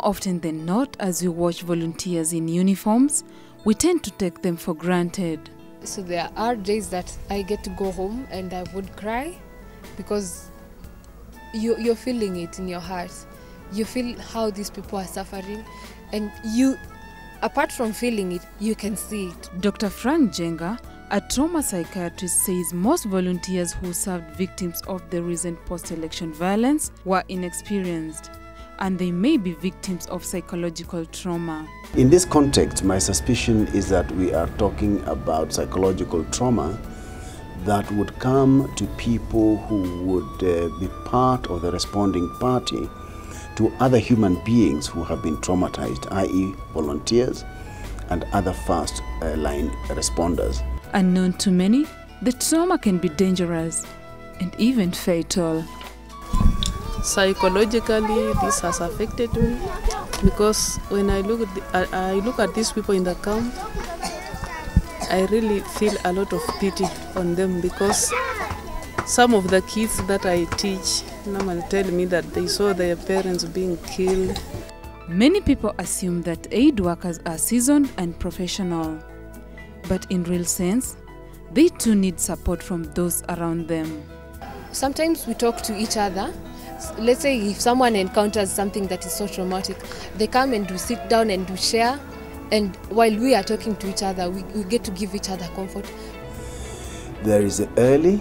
More often than not, as we watch volunteers in uniforms, we tend to take them for granted. So there are days that I get to go home and I would cry because you're feeling it in your heart. You feel how these people are suffering, and you, apart from feeling it, you can see it. Dr. Frank Jenga, a trauma psychiatrist, says most volunteers who served victims of the recent post-election violence were inexperienced, and they may be victims of psychological trauma. In this context, my suspicion is that we are talking about psychological trauma that would come to people who would be part of the responding party to other human beings who have been traumatized, i.e. volunteers and other first-line responders. Unknown to many, the trauma can be dangerous and even fatal. Psychologically, this has affected me because when I look at these people in the camp, I really feel a lot of pity on them, because some of the kids that I teach normally tell me that they saw their parents being killed. Many people assume that aid workers are seasoned and professional, but in real sense, they too need support from those around them. Sometimes we talk to each other. Let's say if someone encounters something that is so traumatic, they come and we sit down and we share, and while we are talking to each other, we get to give each other comfort. There is an early,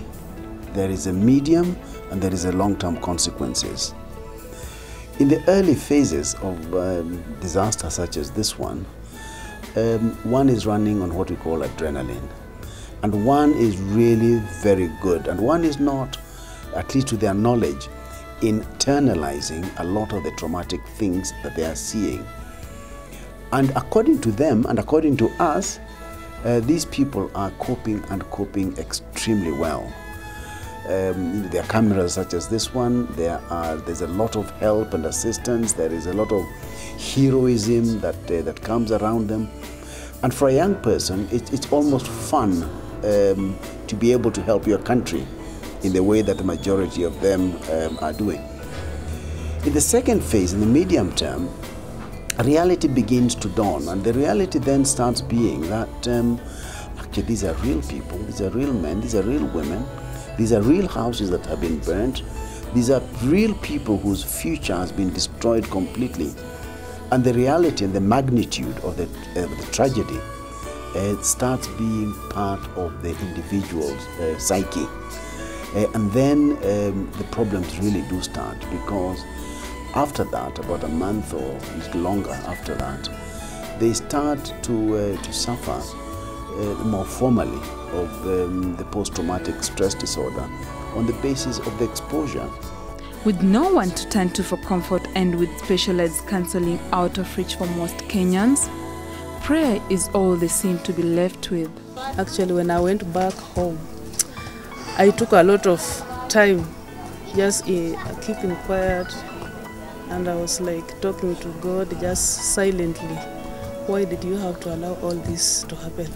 there is a medium, and there is a long-term consequences. In the early phases of disaster such as this one is running on what we call adrenaline, and one is really very good, and one is not, at least to their knowledge, internalizing a lot of the traumatic things that they are seeing. And according to them and according to us, these people are coping and extremely well. There are cameras such as this one, there's a lot of help and assistance, there is a lot of heroism that comes around them. And for a young person, it's almost fun to be able to help your country in the way that the majority of them are doing. In the second phase, in the medium term, reality begins to dawn, and the reality then starts being that actually these are real people, these are real men, these are real women, these are real houses that have been burnt, these are real people whose future has been destroyed completely. And the reality and the magnitude of the tragedy starts being part of the individual's psyche. And then the problems really do start, because after that, about a month or a little longer after that, they start to suffer more formally of the post-traumatic stress disorder on the basis of the exposure. With no one to turn to for comfort and with specialized counseling out of reach for most Kenyans, prayer is all they seem to be left with. Actually, when I went back home, I took a lot of time just keeping quiet, and I was like talking to God just silently. Why did you have to allow all this to happen?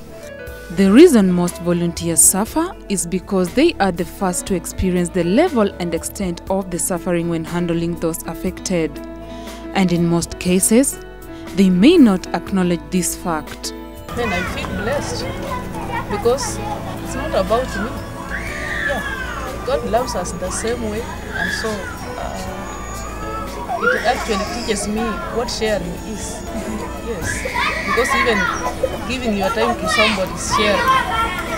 The reason most volunteers suffer is because they are the first to experience the level and extent of the suffering when handling those affected. And in most cases, they may not acknowledge this fact. Then I feel blessed because it's not about me. Yeah, God loves us the same way, and so it actually teaches me what sharing is. Yes, because even giving your time to somebody is sharing.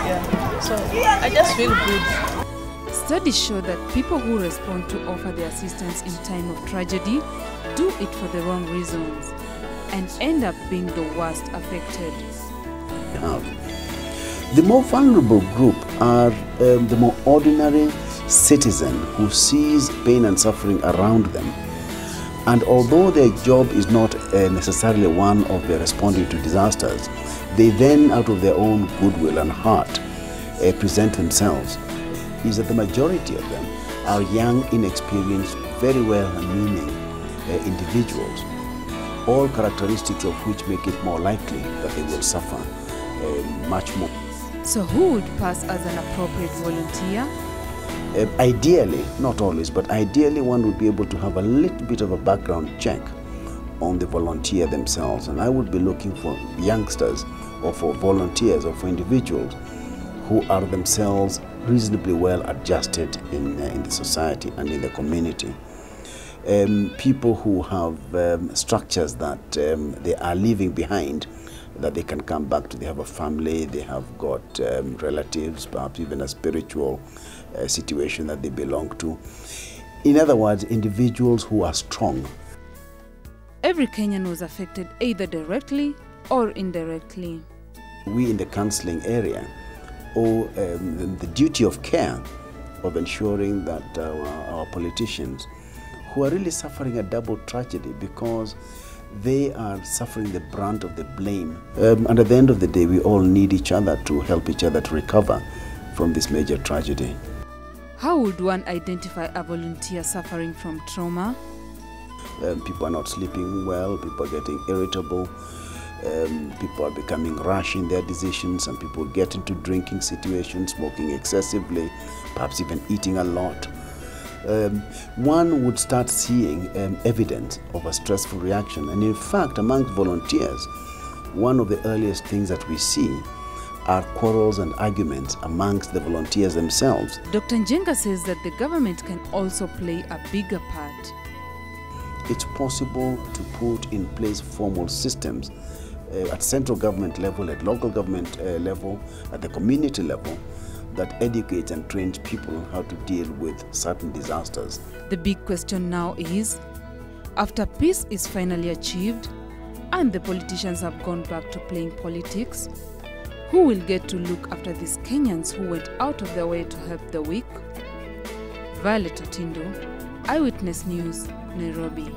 Yeah, so I just feel good. Studies show that people who respond to offer their assistance in time of tragedy do it for the wrong reasons and end up being the worst affected. The more vulnerable group are the more ordinary citizen who sees pain and suffering around them. And although their job is not necessarily one of responding to disasters, they then, out of their own goodwill and heart, present themselves. Is that the majority of them are young, inexperienced, very well-meaning individuals, all characteristics of which make it more likely that they will suffer much more. So who would pass as an appropriate volunteer? Ideally, not always, but ideally one would be able to have a little bit of a background check on the volunteer themselves. And I would be looking for youngsters or for volunteers or for individuals who are themselves reasonably well adjusted in the society and in the community. People who have structures that they are leaving behind, that they can come back to. They have a family, they have got relatives, perhaps even a spiritual situation that they belong to. In other words, individuals who are strong. Every Kenyan was affected either directly or indirectly. We in the counselling area owe the duty of care of ensuring that our politicians, who are really suffering a double tragedy because they are suffering the brunt of the blame. And at the end of the day, we all need each other to help each other to recover from this major tragedy. How would one identify a volunteer suffering from trauma? People are not sleeping well, people are getting irritable, people are becoming rash in their decisions, and people get into drinking situations, smoking excessively, perhaps even eating a lot. One would start seeing evidence of a stressful reaction. And in fact, amongst volunteers, one of the earliest things that we see are quarrels and arguments amongst the volunteers themselves. Dr. Njenga says that the government can also play a bigger part. It's possible to put in place formal systems at central government level, at local government level, at the community level, that educates and trains people how to deal with certain disasters. The big question now is, after peace is finally achieved and the politicians have gone back to playing politics, who will get to look after these Kenyans who went out of their way to help the weak? Violet Otindo, Eyewitness News, Nairobi.